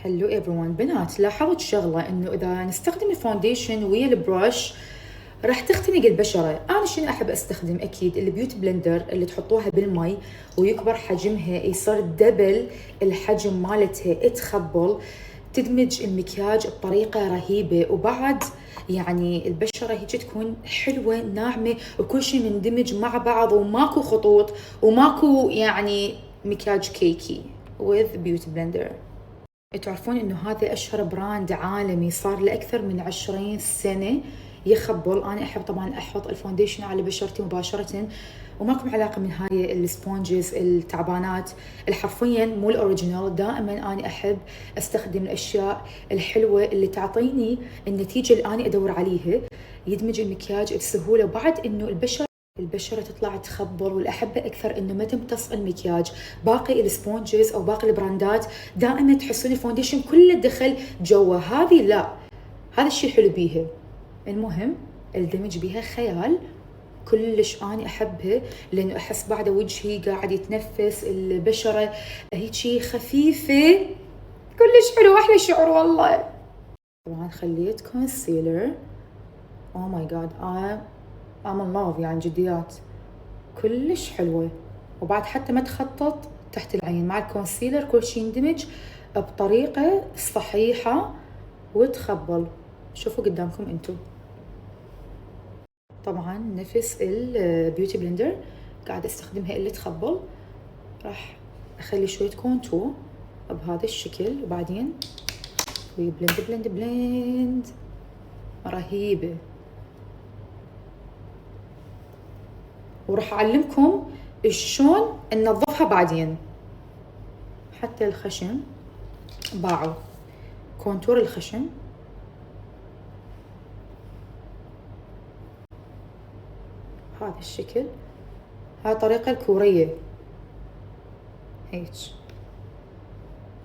هلو everyone بنات، لاحظت شغلة انه اذا نستخدم الفاونديشن ويا البرش راح تختنق البشرة. انا شنو احب استخدم؟ اكيد البيوتي بلندر اللي تحطوها بالمي ويكبر حجمها، يصير دبل الحجم مالتها، تخبل، تدمج المكياج بطريقة رهيبة، وبعد يعني البشرة هيك تكون حلوة ناعمة وكل شيء مندمج مع بعض وماكو خطوط وماكو يعني مكياج كيكي with beauty blender. تعرفون انه هذا اشهر براند عالمي صار له اكثر من 20 سنة يخبل. انا احب طبعا احط الفونديشن على بشرتي مباشرة وماكو علاقة من هاي السبونجز التعبانات، الحرفيا مو الاوريجينال. دائما انا احب استخدم الاشياء الحلوة اللي تعطيني النتيجة اللي انا ادور عليها، يدمج المكياج بسهولة، وبعد انه البشرة تطلع تخبل. والأحبة أكثر إنه ما تمتص المكياج. باقي السبونجز أو باقي البراندات دائما تحسون الفونديشن كله دخل جوا، هذه لا، هذا الشيء حلو بيها. المهم الدمج بيها خيال، كلش أنا أحبها لأنه أحس بعد وجهي قاعد يتنفس، البشرة هيجي خفيفة، كلش حلو، أحلى شعور والله. طبعا خليت كونسيلر، أوه ماي جاد I'm in love، يعني جديات كلش حلوة. وبعد حتى ما تخطط تحت العين مع الكونسيلر، كل شيء يندمج بطريقة صحيحة وتخبل. شوفوا قدامكم انتو. طبعا نفس البيوتي بلندر قاعدة استخدمها اللي تخبل. راح اخلي شوية كونتور بهذا الشكل، وبعدين بلند بلند بلند رهيبة. وراح اعلمكم شلون ننظفها بعدين. حتى الخشم باعوا كونتور الخشم هذا الشكل، هاي الطريقة الكورية هيك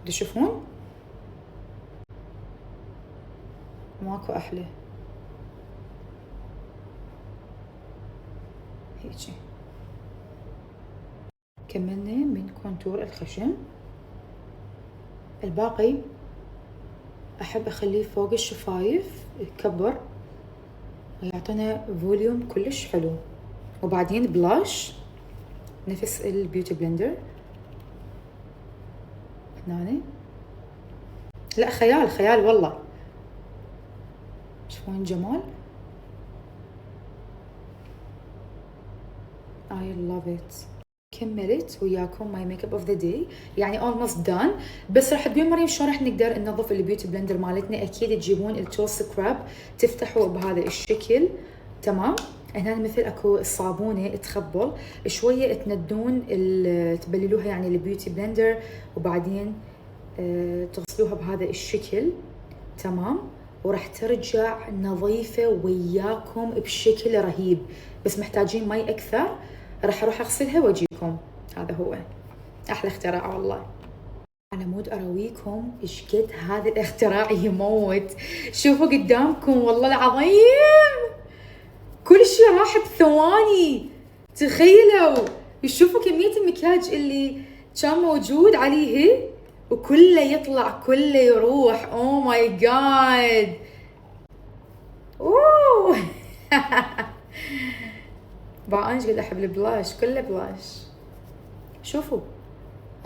تشوفون، ماكو احلى هيك. كملنا من كونتور الخشم، الباقي احب اخليه فوق الشفايف يكبر ويعطينا فوليوم كلش حلو. وبعدين بلاش نفس البيوتي بلندر هنا، لا خيال خيال والله، شوفون جمال. I love it. كملت وياكم ماي ميك اب اوف ذا داي، يعني اولموست دان. بس راح تقولون مريم شلون راح نقدر ننظف البيوتي بلندر مالتنا؟ اكيد تجيبون التول سكراب تفتحوا بهذا الشكل، تمام. هنا مثل اكو الصابونه تخبل شويه، تندون تبللوها يعني البيوتي بلندر، وبعدين تغسلوها بهذا الشكل، تمام. وراح ترجع نظيفه وياكم بشكل رهيب. بس محتاجين مي اكثر، راح اروح اغسلها واجيكم. هذا هو احلى اختراع والله. على مود ارويكم ايش قد هذا الاختراع يموت. شوفوا قدامكم والله العظيم كل شيء راح بثواني. تخيلوا شوفوا كمية المكياج اللي كان موجود عليه وكله يطلع كله يروح. اوه ماي جاد، اوه بقى انا قد احب البلاش، كله بلاش. شوفوا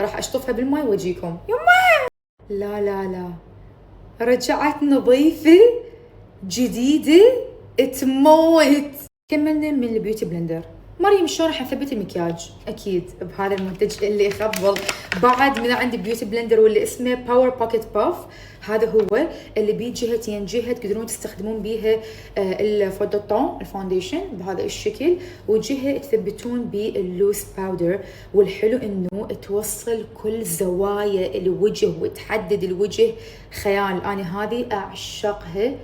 راح اشطفها بالماء واجيكم. يما لا لا لا، رجعت نظيفة جديدة تموت. كملنا من البيوتي بلندر. مريم شلون راح نثبت المكياج؟ اكيد بهذا المنتج اللي يخبل. بعد من عندي بيوتي بلندر واللي اسمه باور باكيت باف، هذا هو اللي بيه جهتين، جهه تقدرون تستخدمون بيها الفوندوتون الفاونديشن بهذا الشكل، وجهه تثبتون باللوس باودر. والحلو انه توصل كل زوايا الوجه وتحدد الوجه خيال. انا هذه اعشقها،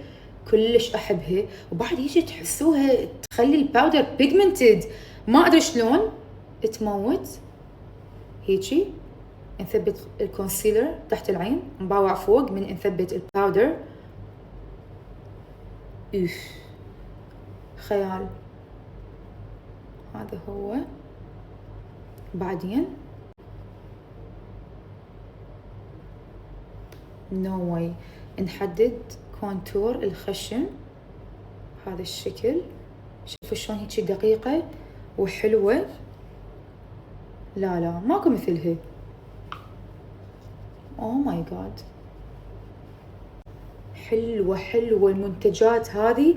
كلش احبها. وبعد يجي تحسوها تخلي الباودر بيجمنتد، ما ادري شلون تموت. هيجي نثبت الكونسيلر تحت العين، نباوع فوق من نثبت الباودر. اوف خيال. هذا هو. بعدين نو واي. نحدد كونتور الخشم هذا الشكل. شوفوا شلون هيك دقيقة وحلوة. لا لا ماكو مثلها. اوه ماي جاد، حلوة حلوة. المنتجات هذه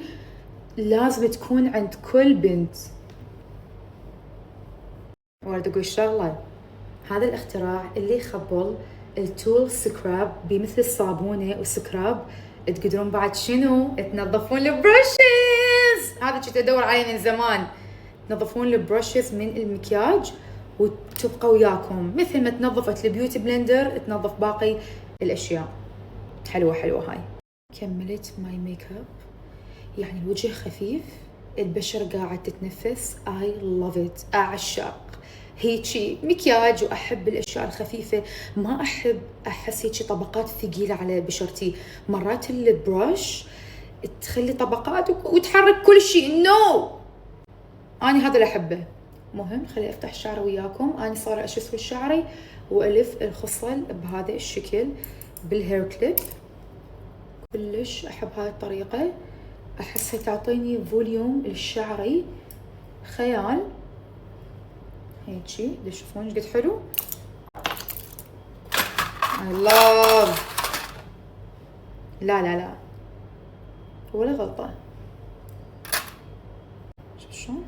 لازم تكون عند كل بنت. وارد اقول شغلة، هذا الاختراع اللي يخبل التول سكراب بمثل الصابونة والسكراب، تقدرون بعد شنو؟ تنظفون البرشز. هذا كنت ادور عليه من زمان. تنظفون البرشز من المكياج وتبقى وياكم مثل ما تنظفت البيوتي بلندر تنظف باقي الاشياء. حلوة حلوة هاي. كملت ماي ميك اب، يعني الوجه خفيف، البشرة قاعد تتنفس. I love it. أعشق هيجي مكياج وأحب الأشياء الخفيفة، ما أحب أحس هيجي طبقات ثقيلة على بشرتي. مرات البروش تخلي طبقات وتحرك كل شيء. نو أنا هذا اللي أحبه. مهم خلي أفتح شعري وياكم. أنا صار أشسوي شعري وألف الخصل بهذا الشكل بالهير كليب. كلش أحب هاي الطريقة، أحسها تعطيني فوليوم لشعري خيال. هيجي تشوفون ايش قد حلو. I love. لا لا لا ولا غلطة. شوف شلون.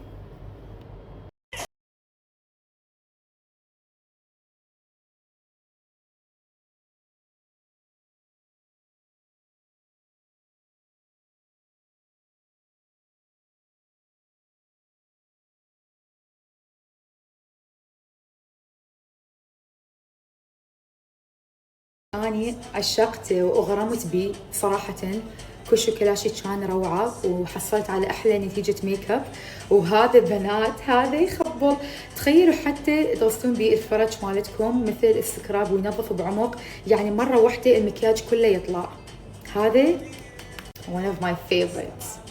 أني عشقته وأغرمت بيه صراحة. كوشو كلاشي كان روعة وحصلت على أحلى نتيجة ميك اب. وهذا بنات هذا يخبل. تخيلوا حتى تغسلون بيه الفرج مالتكم مثل السكراب وينظف بعمق، يعني مرة واحدة المكياج كله يطلع. هذا one of my favorites.